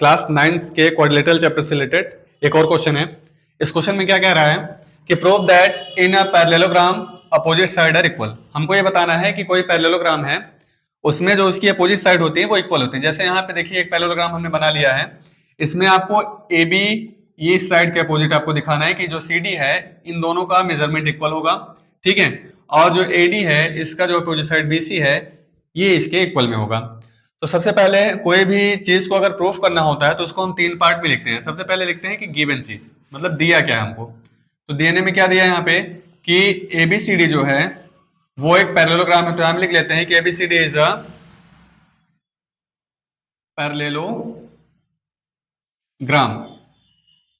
Class 9 के quadrilateral chapter से related एक और क्वेश्चन है। इस क्वेश्चन में क्या कह रहा है कि prove that in a parallelogram opposite side are equal. हमको ये बताना है कि कोई पैरेललोग्राम है, उसमें जो उसकी अपोजिट साइड होती है वो इक्वल होती है। जैसे यहाँ पे देखिए एक पैरेललोग्राम हमने बना लिया है, इसमें आपको ए बी ये इस साइड के अपोजिट आपको दिखाना है कि जो सी डी है इन दोनों का मेजरमेंट इक्वल होगा, ठीक है, और जो ए डी है इसका जो अपोजिट साइड बी सी है ये इसके इक्वल में होगा। तो सबसे पहले कोई भी चीज को अगर प्रूफ करना होता है तो उसको हम तीन पार्ट में लिखते हैं। सबसे पहले लिखते हैं कि गिवन चीज, मतलब दिया क्या है हमको। तो देने में क्या दिया है यहाँ पे कि एबीसीडी जो है वो एक पैरेललोग्राम है, तो हम लिख लेते हैं कि एबीसीडी इज अ पैरेललोग्राम,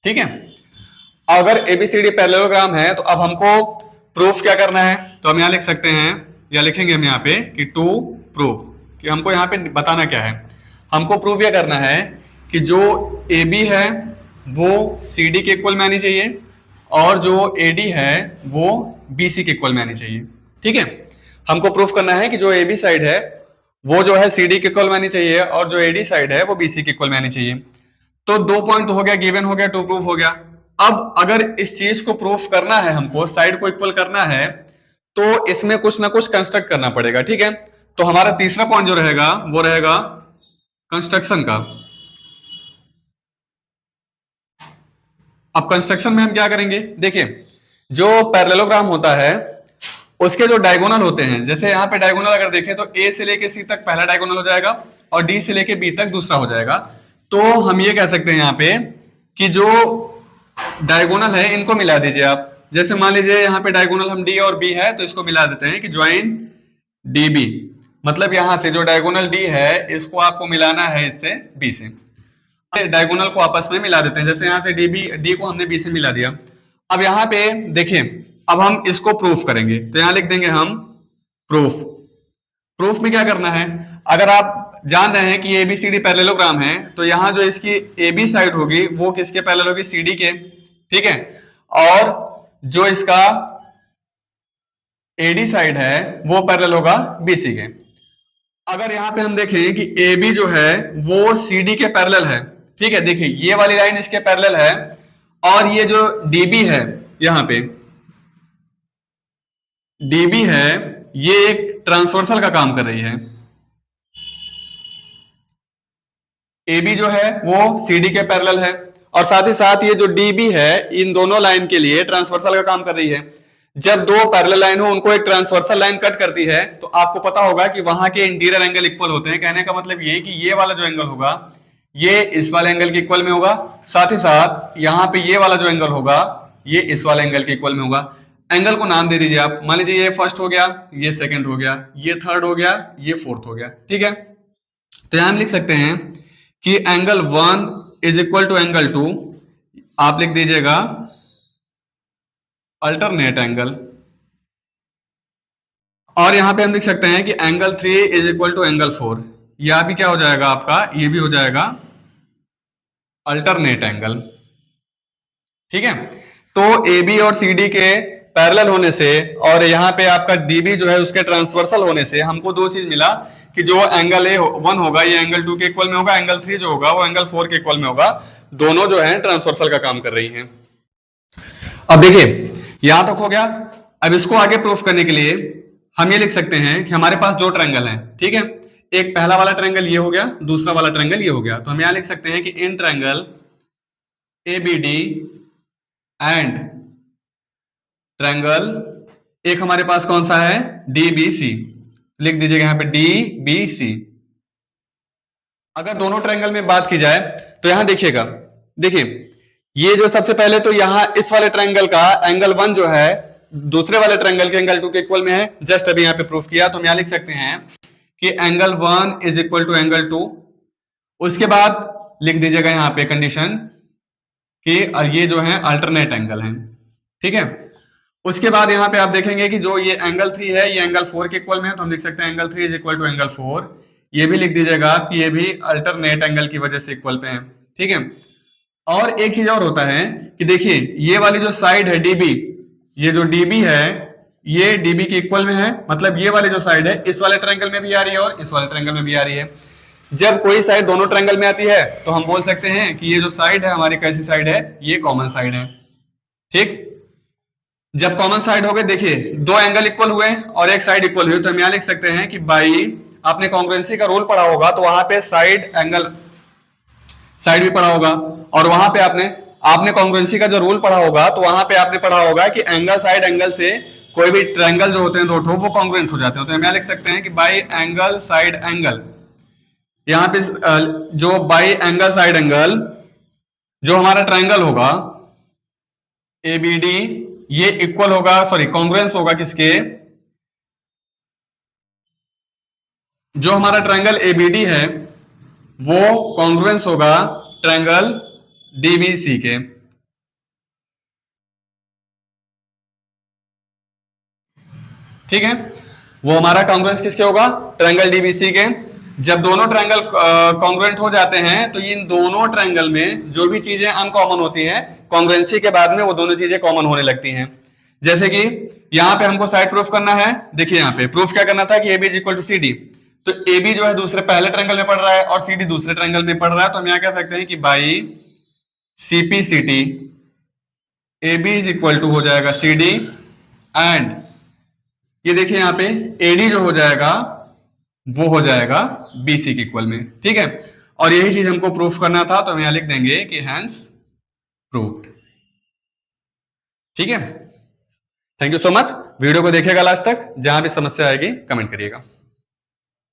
ठीक है। अगर एबीसीडी पैरेललोग्राम है तो अब हमको प्रूफ क्या करना है, तो हम यहां लिख सकते हैं या लिखेंगे हम यहाँ पे कि टू प्रूफ, कि हमको यहाँ पे बताना क्या है। हमको प्रूफ यह करना है कि जो ए बी है वो सी डी के इक्वल में आनी चाहिए और जो ए डी है वो बी सी के इक्वल में आनी चाहिए, ठीक है। हमको प्रूफ करना है कि जो ए बी साइड है वो जो है सी डी के इक्वल में आनी चाहिए और जो ए डी साइड है वो बी सी के इक्वल में आनी चाहिए। तो 2 पॉइंट तो हो गया, गिवन हो गया, टू प्रूफ हो गया। अब अगर इस चीज को प्रूफ करना है, हमको साइड को इक्वल करना है, तो इसमें कुछ ना कुछ कंस्ट्रक्ट करना पड़ेगा, ठीक है। तो हमारा तीसरा पॉइंट जो रहेगा वो रहेगा कंस्ट्रक्शन का। अब कंस्ट्रक्शन में हम क्या करेंगे, देखिए जो पैरेललोग्राम होता है उसके जो डायगोनल होते हैं, जैसे यहाँ पे डायगोनल अगर देखें तो ए से लेके सी तक पहला डायगोनल हो जाएगा और डी से लेके बी तक दूसरा हो जाएगा। तो हम ये कह सकते हैं यहाँ पे कि जो डायगोनल है इनको मिला दीजिए आप। जैसे मान लीजिए यहाँ पे डायगोनल हम डी और बी है तो इसको मिला देते हैं कि ज्वाइन डी बी, मतलब यहां से जो डायगोनल डी है इसको आपको मिलाना है इससे बी से। डायगोनल को आपस में मिला देते हैं, जैसे यहां से डी को हमने बी से मिला दिया। अब यहाँ पे देखिए अब हम इसको प्रूफ करेंगे, तो यहां लिख देंगे हम प्रूफ। प्रूफ में क्या करना है, अगर आप जान रहे हैं कि एबीसीडी पैरेललोग्राम है तो यहां जो इसकी ए बी साइड होगी वो किसके पैरेलल होगी, सी डी के, ठीक है, और जो इसका एडी साइड है वो पैरेलल होगा बीसी के। अगर यहां पे हम देखें कि ए बी जो है वो सी डी के पैरेलल है, ठीक है, देखिए ये वाली लाइन इसके पैरेलल है और ये जो डीबी है यहां पे डीबी है ये एक ट्रांसवर्सल का काम कर रही है। ए बी जो है वो सी डी के पैरेलल है और साथ ही साथ ये जो डीबी है इन दोनों लाइन के लिए ट्रांसवर्सल का काम कर रही है। जब दो पैरेलल लाइन हो उनको एक ट्रांसवर्सल लाइन कट करती है तो आपको पता होगा कि वहां के इंटीरियर एंगल इक्वल होते हैं। कहने का मतलब ये कि ये वाला जो एंगल होगा ये इस वाले एंगल के इक्वल में होगा, साथ ही साथ यहाँ पे ये वाला जो एंगल होगा ये इस वाले एंगल के इक्वल में होगा। एंगल को नाम दे दीजिए आप, मान लीजिए ये फर्स्ट हो गया, ये सेकंड हो गया, ये थर्ड हो गया, ये फोर्थ हो गया, ठीक है। तो यहां हम लिख सकते हैं कि angle 1 is equal to angle 2, आप लिख दीजिएगा अल्टरनेट एंगल, और यहां पे हम लिख सकते हैं कि angle 3 is equal to angle 4, यह भी क्या हो जाएगा आपका, ये भी हो जाएगा अल्टरनेट एंगल, ठीक है। तो ए बी और सी डी के पैरेलल होने से और यहाँ पे आपका डीबी जो है उसके ट्रांसवर्सल होने से हमको दो चीज मिला कि जो एंगल ए 1 होगा ये एंगल 2 के इक्वल में होगा, एंगल 3 जो होगा वो एंगल 4 के इक्वल में होगा। दोनों जो है ट्रांसवर्सल का काम कर रही हैं। अब देखिए यहां तक हो गया। अब इसको आगे प्रूफ करने के लिए हम ये लिख सकते हैं कि हमारे पास दो ट्रायंगल हैं, ठीक है। एक पहला वाला ट्रायंगल ये हो गया, दूसरा वाला ट्रायंगल ये हो गया। तो हम यहां लिख सकते हैं कि in triangle A B D and triangle एक हमारे पास कौन सा है, डी बी सी, लिख दीजिएगा यहां पे डी बी सी। अगर दोनों ट्रायंगल में बात की जाए तो यहां देखिएगा, देखिए ये जो सबसे पहले तो यहां इस वाले ट्रायंगल का एंगल 1 जो है दूसरे वाले ट्रायंगल के एंगल 2 के इक्वल में है, जस्ट अभी यहां पे प्रूफ किया। तो हम यहां लिख सकते हैं कि angle 1 is equal to angle 2। उसके बाद लिख दीजिएगा यहां पे कंडीशन कि ये जो है अल्टरनेट एंगल है, ठीक है। उसके बाद यहां पे आप देखेंगे कि जो ये एंगल 3 है ये एंगल 4 के इक्वल में है, तो हम लिख सकते हैं angle 3 is equal to angle 4। ये भी लिख दीजिएगा कि ये भी अल्टरनेट एंगल की वजह से इक्वल पे है, ठीक है। और एक चीज और होता है कि देखिए ये वाली जो साइड है डीबी, ये जो डीबी है ये डीबी के इक्वल में है, मतलब ये वाली जो साइड है इस वाले ट्रायंगल में भी आ रही है और इस वाले ट्रायंगल में भी आ रही है। जब कोई साइड दोनों ट्रायंगल में आती है तो हम बोल सकते हैं कि ये जो साइड है हमारी कैसी साइड है, ये कॉमन साइड है। ठीक, जब कॉमन साइड हो गए, देखिए दो एंगल इक्वल हुए और एक साइड इक्वल हुई, तो हम यहां लिख सकते हैं कि बाई, आपने कॉन्ग्रुएंसी का रूल पढ़ा होगा तो वहां पे साइड एंगल साइड भी पढ़ा होगा, और वहां पे आपने आपने कॉन्ग्रुएंसी का जो रूल पढ़ा होगा तो वहां पे आपने पढ़ा होगा कि एंगल साइड एंगल से कोई भी ट्रायंगल जो होते हैं दो ठो, वो कॉन्ग्रुएंट हो जाते हैं। तो हम यहां लिख सकते हैं कि बाई एंगल साइड एंगल, यहां पे जो बाई एंगल साइड एंगल जो हमारा ट्रायंगल होगा एबीडी, ये इक्वल होगा, सॉरी कॉन्ग्रुएंस होगा किसके, जो हमारा ट्रायंगल एबीडी है वो कॉन्ग्रुएंस होगा ट्रायंगल डीबीसी के। ठीक है, वो हमारा कॉन्ग्रुएंस किसके होगा, ट्रायंगल डीबीसी के। जब दोनों ट्रायंगल कॉन्ग्रुएंट हो जाते हैं तो इन दोनों ट्रायंगल में जो भी चीजें अनकॉमन होती हैं, कॉन्ग्रुएंसी के बाद में वो दोनों चीजें कॉमन होने लगती हैं। जैसे कि यहां पे हमको साइड प्रूफ करना है, देखिए यहां पे प्रूफ क्या करना था कि AB is equal to CD, तो AB जो है दूसरे पहले ट्रायंगल में पड़ रहा है और CD दूसरे ट्रायंगल में पड़ रहा है, तो हम यहां कह सकते हैं कि by CPCT AB is equal to हो जाएगा CD, एंड ये देखिए यहां पे AD जो हो जाएगा वो हो जाएगा BC के इक्वल में। ठीक है, और यही चीज हमको प्रूफ करना था, तो हम यहां लिख देंगे कि हैंस प्रूव्ड। ठीक है, thank you so much. Video को देखिएगा लास्ट तक, जहां भी समस्या आएगी कमेंट करिएगा।